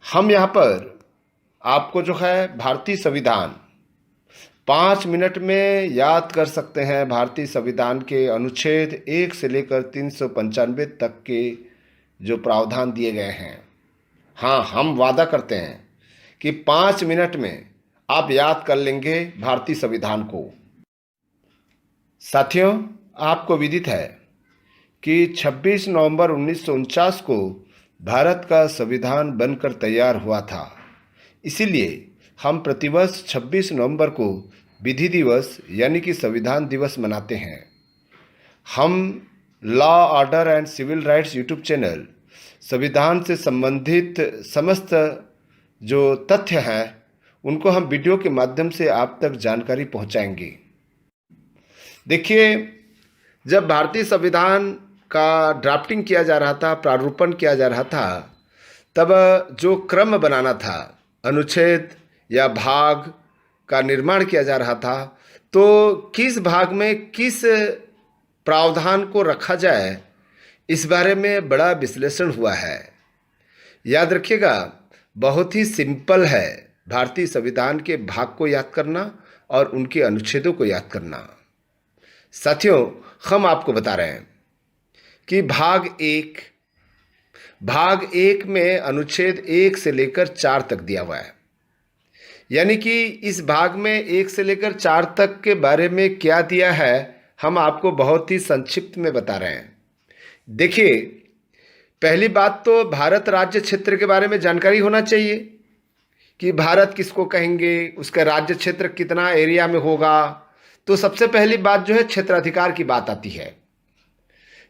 हम यहाँ पर आपको जो है भारतीय संविधान 5 मिनट में याद कर सकते हैं। भारतीय संविधान के अनुच्छेद 1 से लेकर 395 तक के जो प्रावधान दिए गए हैं। हाँ, हम वादा करते हैं कि 5 मिनट में आप याद कर लेंगे भारतीय संविधान को। साथियों, आपको विदित है कि 26 नवंबर 1949 को भारत का संविधान बनकर तैयार हुआ था। इसीलिए हम प्रतिवर्ष 26 नवंबर को विधि दिवस यानी कि संविधान दिवस मनाते हैं। हम law order and civil rights YouTube channel संविधान से संबंधित समस्त जो तथ्य हैं उनको हम वीडियो के माध्यम से आप तक जानकारी पहुंचाएंगे। देखिए, जब भारतीय संविधान का ड्राफ्टिंग किया जा रहा था, प्रारूपण किया जा रहा था, तब जो क्रम बनाना था, अनुच्छेद या भाग का निर्माण किया जा रहा था, तो किस भाग में किस प्रावधान को रखा जाए, इस बारे में बड़ा विश्लेषण हुआ है। याद रखिएगा, बहुत ही सिंपल है भारतीय संविधान के भाग को याद करना और उनके अनुच्छेदों को याद करना। साथियों, हम आपको बता रहे हैं कि भाग एक में अनुच्छेद 1 से लेकर 4 तक दिया हुआ है। यानी कि इस भाग में 1 से लेकर 4 तक के बारे में क्या दिया है, हम आपको बहुत ही संक्षिप्त में बता रहे हैं। देखिए, पहली बात तो भारत राज्य क्षेत्र के बारे में जानकारी होना चाहिए कि भारत किसको कहेंगे, उसका राज्य क्षेत्र कितना एरिया में होगा। तो सबसे पहली बात जो है क्षेत्राधिकार की बात आती है।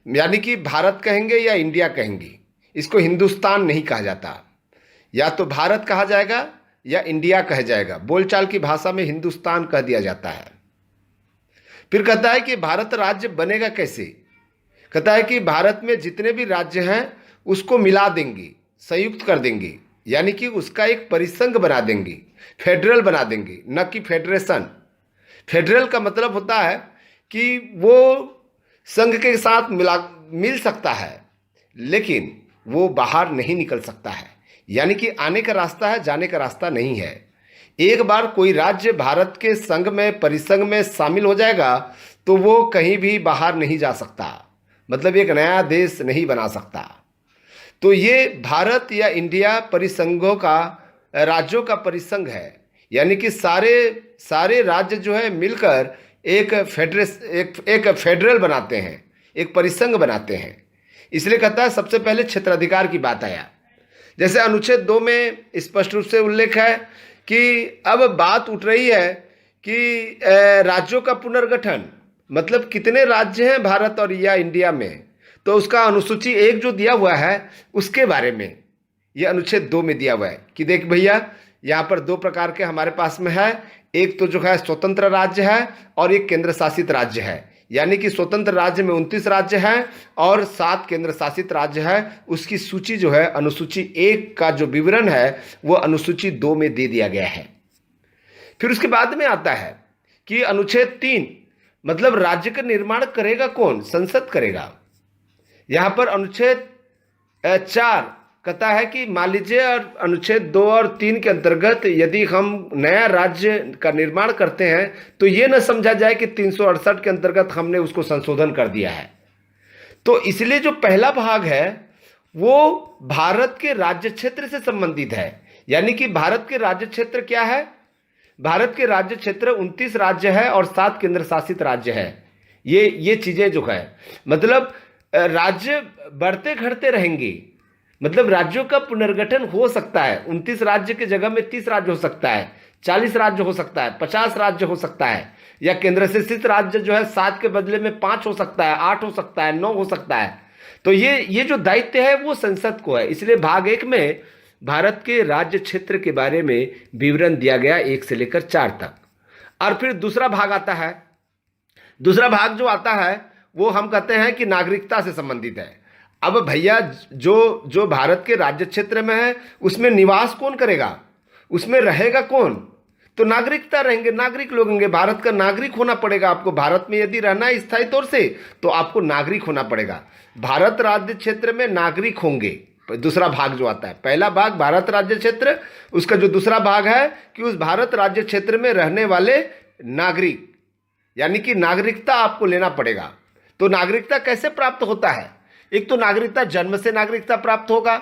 यानी कि भारत कहेंगे या इंडिया कहेंगे, इसको हिंदुस्तान नहीं कहा जाता। या तो भारत कहा जाएगा या इंडिया कहा जाएगा। बोलचाल की भाषा में हिंदुस्तान कह दिया जाता है। फिर कहता है कि भारत राज्य बनेगा कैसे। कहता है कि भारत में जितने भी राज्य हैं उसको मिला देंगे, संयुक्त कर देंगे, यानी कि उसका एक परिसंघ बना देंगे, फेडरल बना देंगे, न कि फेडरेशन। फेडरल का मतलब होता है कि वो संघ के साथ मिल सकता है, लेकिन वो बाहर नहीं निकल सकता है। यानी कि आने का रास्ता है, जाने का रास्ता नहीं है। एक बार कोई राज्य भारत के संघ में, परिसंघ में शामिल हो जाएगा तो वो कहीं भी बाहर नहीं जा सकता, मतलब एक नया देश नहीं बना सकता। तो ये भारत या इंडिया परिसंघों का, राज्यों का परिसंघ है। यानी कि सारे राज्य जो है मिलकर एक फेडरल बनाते हैं, एक परिसंघ बनाते हैं। इसलिए कहता है सबसे पहले क्षेत्राधिकार की बात आया। जैसे अनुच्छेद 2 में स्पष्ट रूप से उल्लेख है कि अब बात उठ रही है कि राज्यों का पुनर्गठन, मतलब कितने राज्य हैं भारत और या इंडिया में, तो उसका अनुसूची 1 जो दिया हुआ है उसके बारे में ये अनुच्छेद 2 में दिया हुआ है कि देख भैया, यहाँ पर 2 प्रकार के हमारे पास में है। एक तो जो है स्वतंत्र राज्य है और एक केंद्र शासित राज्य है। यानी कि स्वतंत्र राज्य में 29 राज्य हैं और 7 केंद्र शासित राज्य है। उसकी सूची जो है, अनुसूची 1 का जो विवरण है वो अनुसूची 2 में दे दिया गया है। फिर उसके बाद में आता है कि अनुच्छेद 3, मतलब राज्य का निर्माण करेगा कौन, संसद करेगा। यहाँ पर अनुच्छेद 4 कहता है कि मान लीजिए अनुच्छेद 2 और 3 के अंतर्गत यदि हम नया राज्य का निर्माण करते हैं तो ये न समझा जाए कि 368 के अंतर्गत हमने उसको संशोधन कर दिया है। तो इसलिए जो पहला भाग है वो भारत के राज्य क्षेत्र से संबंधित है। यानी कि भारत के राज्य क्षेत्र क्या है, भारत के राज्य क्षेत्र 29 राज्य है और 7 केंद्र शासित राज्य है। ये चीजें जो है, मतलब राज्य बढ़ते घटते रहेंगे, मतलब राज्यों का पुनर्गठन हो सकता है। 29 राज्य की जगह में 30 राज्य हो सकता है, 40 राज्य हो सकता है, 50 राज्य हो सकता है, या केंद्र शासित राज्य जो है 7 के बदले में 5 हो सकता है, 8 हो सकता है, 9 हो सकता है। तो ये जो दायित्व है वो संसद को है। इसलिए भाग 1 में भारत के राज्य क्षेत्र के बारे में विवरण दिया गया 1 से लेकर 4 तक। और फिर दूसरा भाग आता है। दूसरा भाग जो आता है वो हम कहते हैं कि नागरिकता से संबंधित है। अब भैया, जो भारत के राज्य क्षेत्र में है उसमें निवास कौन करेगा, उसमें रहेगा कौन, तो नागरिकता रहेंगे, नागरिक लोग होंगे। भारत का नागरिक होना पड़ेगा आपको। भारत में यदि रहना है स्थायी तौर से तो आपको नागरिक होना पड़ेगा। भारत राज्य क्षेत्र में नागरिक होंगे, दूसरा भाग जो आता है, पहला भाग भारत राज्य क्षेत्र, उसका जो दूसरा भाग है कि उस भारत राज्य क्षेत्र में रहने वाले नागरिक, यानी कि नागरिकता आपको लेना पड़ेगा। तो नागरिकता कैसे प्राप्त होता है? एक तो नागरिकता जन्म से नागरिकता प्राप्त होगा।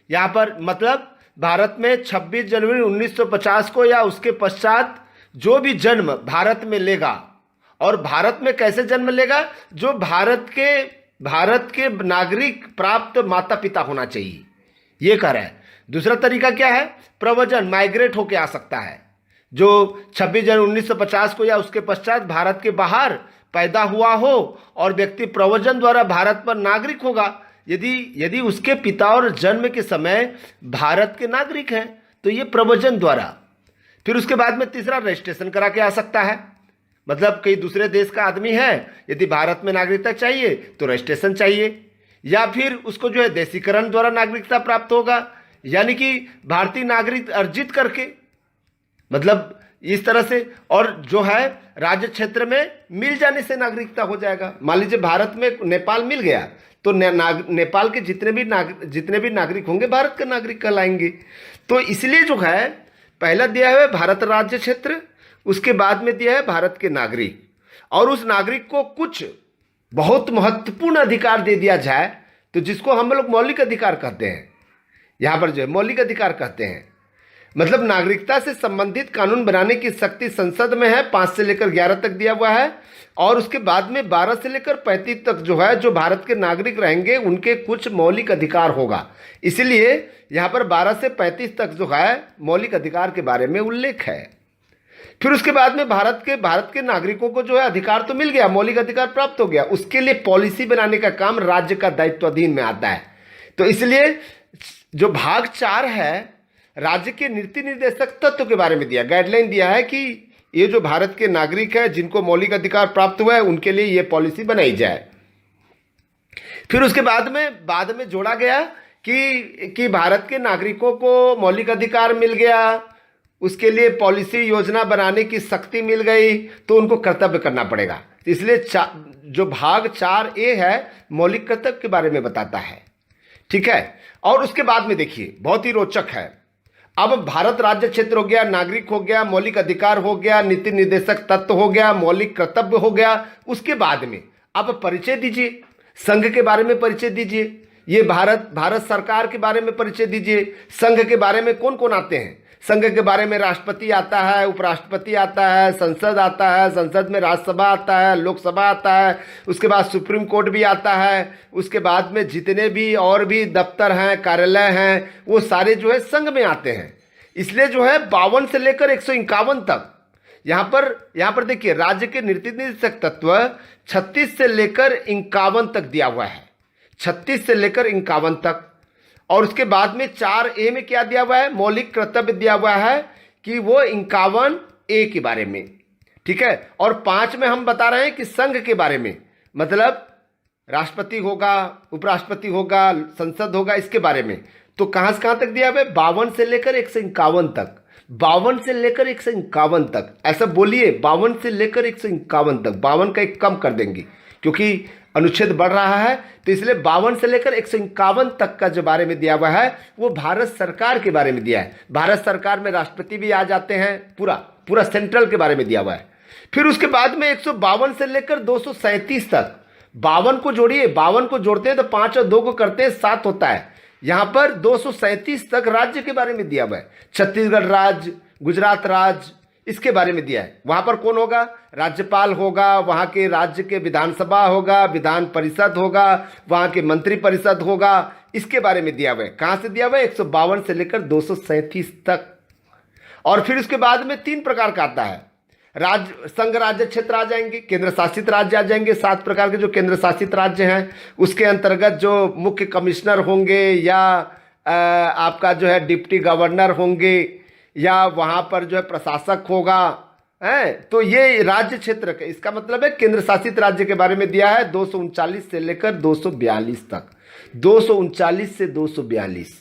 यहाँ पर मतलब भारत में 26 जनवरी 1950 को या उसके पश्चात जो भी जन्म भारत में लेगा, और भारत में कैसे जन्म लेगा? जो भारत के नागरिक प्राप्त माता पिता होना चाहिए, ये कह रहा है। दूसरा तरीका क्या है? प्रव्रजन, माइग्रेट होके आ सकता है। जो 26 जनवरी 1950 को या उसके पश्चात भारत के बाहर पैदा हुआ हो और व्यक्ति प्रव्रजन द्वारा भारत पर नागरिक होगा, यदि उसके पिता और जन्म के समय भारत के नागरिक हैं, तो ये प्रव्रजन द्वारा। फिर उसके बाद में तीसरा रजिस्ट्रेशन करा के आ सकता है, मतलब कई दूसरे देश का आदमी है, यदि भारत में नागरिकता चाहिए तो रजिस्ट्रेशन चाहिए, या फिर उसको जो है देशीकरण द्वारा नागरिकता प्राप्त होगा, यानी कि भारतीय नागरिक अर्जित करके, मतलब इस तरह से। और जो है राज्य क्षेत्र में मिल जाने से नागरिकता हो जाएगा। मान लीजिए भारत में नेपाल मिल गया तो नेपाल के जितने भी नागरिक होंगे भारत के नागरिक कहलाएंगे। तो इसलिए जो है पहला दिया है भारत राज्य क्षेत्र, उसके बाद में दिया है भारत के नागरिक, और उस नागरिक को कुछ बहुत महत्वपूर्ण अधिकार दे दिया जाए, तो जिसको हम लोग मौलिक अधिकार कहते हैं। यहाँ पर जो है मौलिक अधिकार कहते हैं, मतलब नागरिकता से संबंधित कानून बनाने की शक्ति संसद में है, 5 से लेकर 11 तक दिया हुआ है, और उसके बाद में 12 से लेकर 35 तक जो है जो भारत के नागरिक रहेंगे उनके कुछ मौलिक अधिकार होगा। इसलिए यहाँ पर 12 से 35 तक जो है मौलिक अधिकार के बारे में उल्लेख है। फिर उसके बाद में भारत के नागरिकों को जो है अधिकार तो मिल गया, मौलिक अधिकार प्राप्त हो गया, उसके लिए पॉलिसी बनाने का काम राज्य का दायित्वाधीन में आता है। तो इसलिए जो भाग 4 है राज्य के नीति निर्देशक तत्व के बारे में दिया, गाइडलाइन दिया है कि ये जो भारत के नागरिक है जिनको मौलिक अधिकार प्राप्त हुआ है उनके लिए ये पॉलिसी बनाई जाए। फिर उसके बाद में जोड़ा गया कि भारत के नागरिकों को मौलिक अधिकार मिल गया, उसके लिए पॉलिसी योजना बनाने की शक्ति मिल गई, तो उनको कर्तव्य करना पड़ेगा। इसलिए जो भाग 4A है मौलिक कर्तव्य के बारे में बताता है, ठीक है। और उसके बाद में देखिए बहुत ही रोचक है, अब भारत राज्य क्षेत्र हो गया, नागरिक हो गया, मौलिक अधिकार हो गया, नीति निर्देशक तत्व हो गया, मौलिक कर्तव्य हो गया। उसके बाद में अब परिचय दीजिए, संघ के बारे में परिचय दीजिए, ये भारत सरकार के बारे में परिचय दीजिए। संघ के बारे में कौन कौन आते हैं? संघ के बारे में राष्ट्रपति आता है, उपराष्ट्रपति आता है, संसद आता है, संसद में राज्यसभा आता है, लोकसभा आता है, उसके बाद सुप्रीम कोर्ट भी आता है, उसके बाद में जितने भी और भी दफ्तर हैं, कार्यालय हैं, वो सारे जो है संघ में आते हैं। इसलिए जो है 52 से लेकर 151 तक यहाँ पर देखिए राज्य के नीति निर्देशक तत्व 36 से लेकर 51 तक दिया हुआ है, 36 से लेकर 51 तक। और उसके बाद में 4A में क्या दिया हुआ है? मौलिक कर्तव्य दिया हुआ है कि वो 51A के बारे में, ठीक है। और 5 में हम बता रहे हैं कि संघ के बारे में, मतलब राष्ट्रपति होगा, उपराष्ट्रपति होगा, संसद होगा, इसके बारे में। तो कहाँ से कहाँ तक दिया हुआ है? 52 से लेकर 151 तक, 52 से लेकर 151 तक, ऐसा बोलिए 52 से लेकर 151 तक। 52 का एक कम कर देंगे क्योंकि अनुच्छेद बढ़ रहा है, तो इसलिए 52 से लेकर 151 तक का जो बारे में दिया हुआ है वो भारत सरकार के बारे में दिया है। भारत सरकार में राष्ट्रपति भी आ जाते हैं, पूरा सेंट्रल के बारे में दिया हुआ है। फिर उसके बाद में 152 से लेकर 237 तक, 52 को जोड़िए, 52 को जोड़ते हैं तो 5 और 2 को करते हैं 7 होता है। यहाँ पर 237 तक राज्य के बारे में दिया हुआ है। छत्तीसगढ़ राज्य, गुजरात राज्य, इसके बारे में दिया है। वहाँ पर कौन होगा? राज्यपाल होगा, वहाँ के राज्य के विधानसभा होगा, विधान परिषद होगा, वहाँ के मंत्री परिषद होगा, इसके बारे में दिया हुआ है। कहाँ से दिया हुआ है? 152 से लेकर 237 तक। और फिर उसके बाद में 3 प्रकार का आता है, राज्य, संघ राज्य क्षेत्र आ जाएंगे, केंद्र शासित राज्य आ जाएंगे। 7 प्रकार के जो केंद्र शासित राज्य हैं उसके अंतर्गत जो मुख्य कमिश्नर होंगे या आपका जो है डिप्टी गवर्नर होंगे या वहाँ पर जो है प्रशासक होगा, है, तो ये राज्य क्षेत्र का, इसका मतलब है केंद्र शासित राज्य के बारे में दिया है 239 से लेकर 242 तक। 239 से 242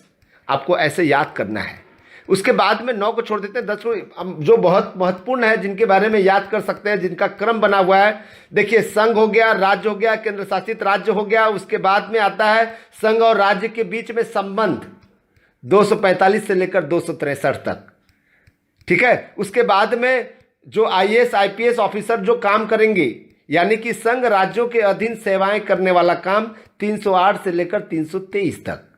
आपको ऐसे याद करना है। उसके बाद में 9 को छोड़ देते हैं, 10 को जो बहुत महत्वपूर्ण है, जिनके बारे में याद कर सकते हैं, जिनका क्रम बना हुआ है। देखिए, संघ हो गया, राज्य हो गया, केंद्र शासित राज्य हो गया। उसके बाद में आता है संघ और राज्य के बीच में संबंध, 245 से लेकर 263 तक। ठीक है। उसके बाद में जो आईएएस आईपीएस ऑफिसर जो काम करेंगे, यानी कि संघ राज्यों के अधीन सेवाएं करने वाला काम, 308 से लेकर 323 तक।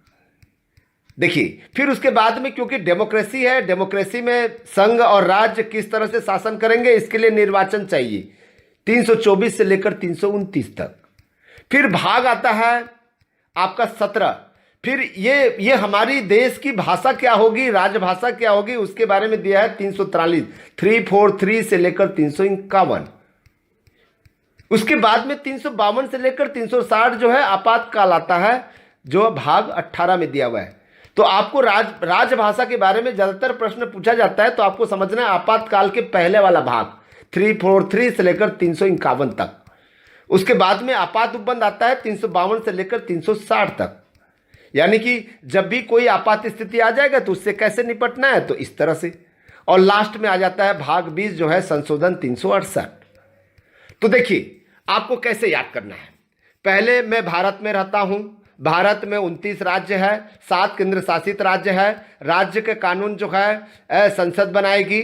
देखिए, फिर उसके बाद में क्योंकि डेमोक्रेसी है, डेमोक्रेसी में संघ और राज्य किस तरह से शासन करेंगे, इसके लिए निर्वाचन चाहिए, 324 से लेकर 329 तक। फिर भाग आता है आपका 17। फिर ये हमारी देश की भाषा क्या होगी, राजभाषा क्या होगी, उसके बारे में दिया है 343, 343 से लेकर 351। उसके बाद में 352 से लेकर 360 जो है आपातकाल आता है, जो भाग 18 में दिया हुआ है। तो आपको राजभाषा के बारे में ज्यादातर प्रश्न पूछा जाता है, तो आपको समझना है आपातकाल के पहले वाला भाग 343 से लेकर 351 तक। उसके बाद में आपात उपबंध आता है 352 से लेकर 360 तक, यानी कि जब भी कोई आपात स्थिति आ जाएगा तो उससे कैसे निपटना है, तो इस तरह से। और लास्ट में आ जाता है भाग 20 जो है संशोधन 368। तो देखिए, आपको कैसे याद करना है। पहले मैं भारत में रहता हूं, भारत में 29 राज्य है, 7 केंद्र शासित राज्य है। राज्य के कानून जो है संसद बनाएगी।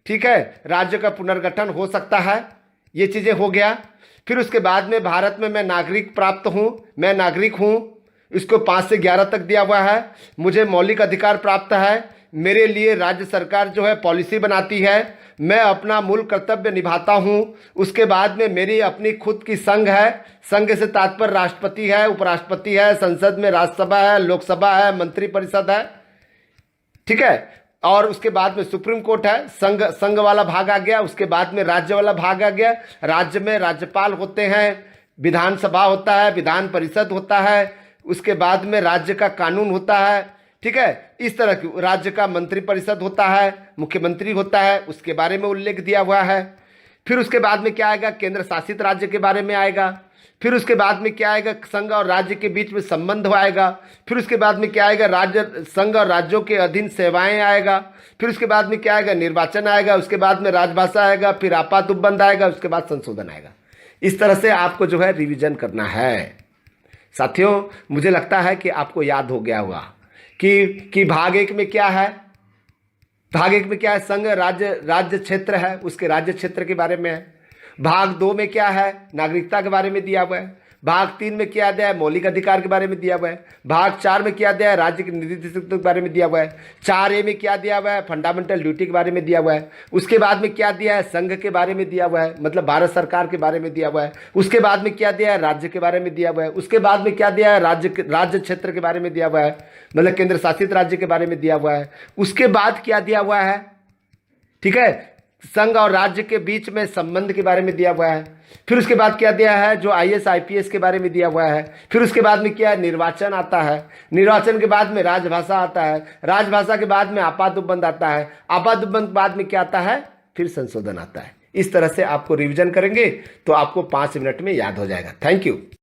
ठीक है, राज्य का पुनर्गठन हो सकता है, ये चीजें हो गया। फिर उसके बाद में भारत में मैं नागरिक प्राप्त हूं, मैं नागरिक हूं, इसको 5 से 11 तक दिया हुआ है। मुझे मौलिक अधिकार प्राप्त है, मेरे लिए राज्य सरकार जो है पॉलिसी बनाती है, मैं अपना मूल कर्तव्य निभाता हूं। उसके बाद में मेरी अपनी खुद की संघ है, संघ से तात्पर्य राष्ट्रपति है, उपराष्ट्रपति है, संसद में राज्यसभा है, लोकसभा है, मंत्रिपरिषद है। ठीक है। और उसके बाद में सुप्रीम कोर्ट है, संघ वाला भाग आ गया। उसके बाद में राज्य वाला भाग आ गया। राज्य में राज्यपाल होते हैं, विधानसभा होता है, विधान परिषद होता है। उसके बाद में राज्य का कानून होता है। ठीक है, इस तरह की राज्य का मंत्रिपरिषद होता है, मुख्यमंत्री होता है, उसके बारे में उल्लेख दिया हुआ है। फिर उसके बाद में क्या आएगा, केंद्र शासित राज्य के बारे में आएगा। फिर उसके बाद में क्या आएगा, संघ और राज्य के बीच में संबंध आएगा। फिर उसके बाद में क्या आएगा, राज्य संघ और राज्यों के अधीन सेवाएं आएगा। फिर उसके बाद में क्या आएगा, निर्वाचन आएगा। उसके बाद में राजभाषा आएगा, फिर आपात उपबंध आएगा, उसके बाद संशोधन आएगा। इस तरह से आपको जो है रिविजन करना है। साथियों, मुझे लगता है कि आपको याद हो गया होगा कि भाग 1 में क्या है। भाग 1 में क्या है, संघ राज्य क्षेत्र है, उसके राज्य क्षेत्र के बारे में है। भाग 2 में क्या है, नागरिकता के बारे में दिया हुआ है। भाग 3 में क्या दिया है, मौलिक अधिकार के बारे में दिया हुआ है। भाग 4 में क्या दिया है, राज्य के निर्देशक के बारे में दिया हुआ है। 4A में क्या दिया हुआ है, फंडामेंटल ड्यूटी के बारे में दिया हुआ है। उसके बाद में क्या दिया है, संघ के बारे में दिया हुआ है, मतलब भारत सरकार के बारे में दिया हुआ है। उसके बाद में क्या दिया है, राज्य के बारे में दिया हुआ है। उसके बाद में क्या दिया है, राज्य क्षेत्र के बारे में दिया हुआ है, मतलब केंद्र शासित राज्य के बारे में दिया हुआ है। उसके बाद क्या दिया हुआ है, ठीक है, संघ और राज्य के बीच में संबंध के बारे में दिया हुआ है। फिर उसके बाद क्या दिया है, जो आईएएस आईपीएस के बारे में दिया हुआ है। फिर उसके बाद में क्या है, निर्वाचन आता है। निर्वाचन के बाद में राजभाषा आता है। राजभाषा के बाद में आपात उपबंध आता है। आपात उपबंध के बाद में क्या आता है, फिर संशोधन आता है। इस तरह से आपको रिवीजन करेंगे तो आपको 5 मिनट में याद हो जाएगा। Thank you.